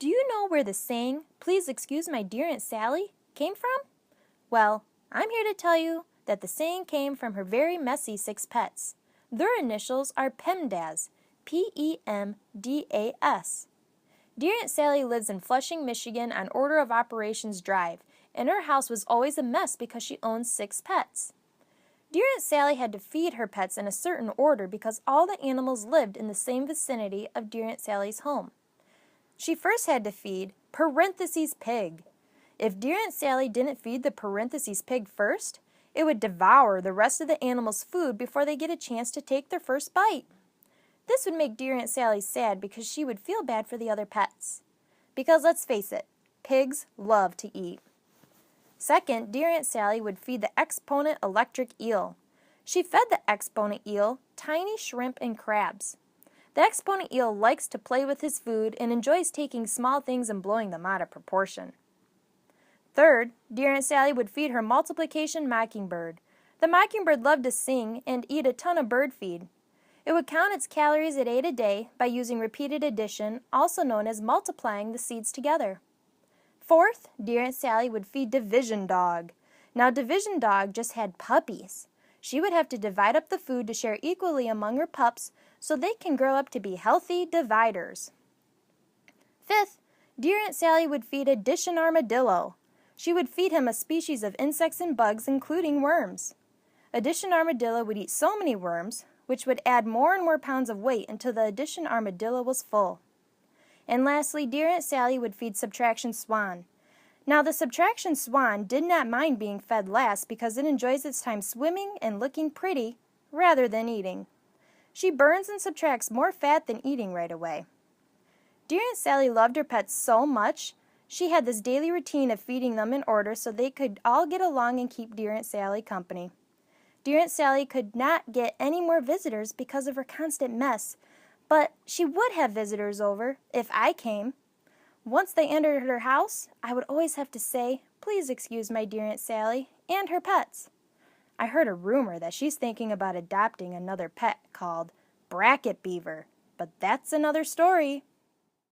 Do you know where the saying, "Please excuse my dear Aunt Sally," came from? Well, I'm here to tell you that the saying came from her very messy 6 pets. Their initials are Pemdas, P-E-M-D-A-S. Dear Aunt Sally lives in Flushing, Michigan on Order of Operations Drive, and her house was always a mess because she owns 6 pets. Dear Aunt Sally had to feed her pets in a certain order because all the animals lived in the same vicinity of Dear Aunt Sally's home. She first had to feed pig. If Dear Aunt Sally didn't feed the pig first, it would devour the rest of the animals' food before they get a chance to take their first bite. This would make Dear Aunt Sally sad because she would feel bad for the other pets. Because let's face it, pigs love to eat. Second, Dear Aunt Sally would feed the exponent electric eel. She fed the exponent eel tiny shrimp and crabs. The exponent eel likes to play with his food and enjoys taking small things and blowing them out of proportion. Third, Dear Aunt Sally would feed her multiplication mockingbird. The mockingbird loved to sing and eat a ton of bird feed. It would count its calories it ate a day by using repeated addition, also known as multiplying the seeds together. Fourth, Dear Aunt Sally would feed Division Dog. Now, Division Dog just had puppies. She would have to divide up the food to share equally among her pups so they can grow up to be healthy dividers. Fifth, Dear Aunt Sally would feed Addition Armadillo. She would feed him a species of insects and bugs, including worms. Addition Armadillo would eat so many worms, which would add more and more pounds of weight until the Addition Armadillo was full. And lastly, Dear Aunt Sally would feed Subtraction Swan. Now, the Subtraction Swan did not mind being fed last because it enjoys its time swimming and looking pretty rather than eating. She burns and subtracts more fat than eating right away. Dear Aunt Sally loved her pets so much, she had this daily routine of feeding them in order so they could all get along and keep Dear Aunt Sally company. Dear Aunt Sally could not get any more visitors because of her constant mess, but she would have visitors over if I came. Once they entered her house, I would always have to say, "Please excuse my dear Aunt Sally," and her pets. I heard a rumor that she's thinking about adopting another pet called Bracket Beaver, but that's another story.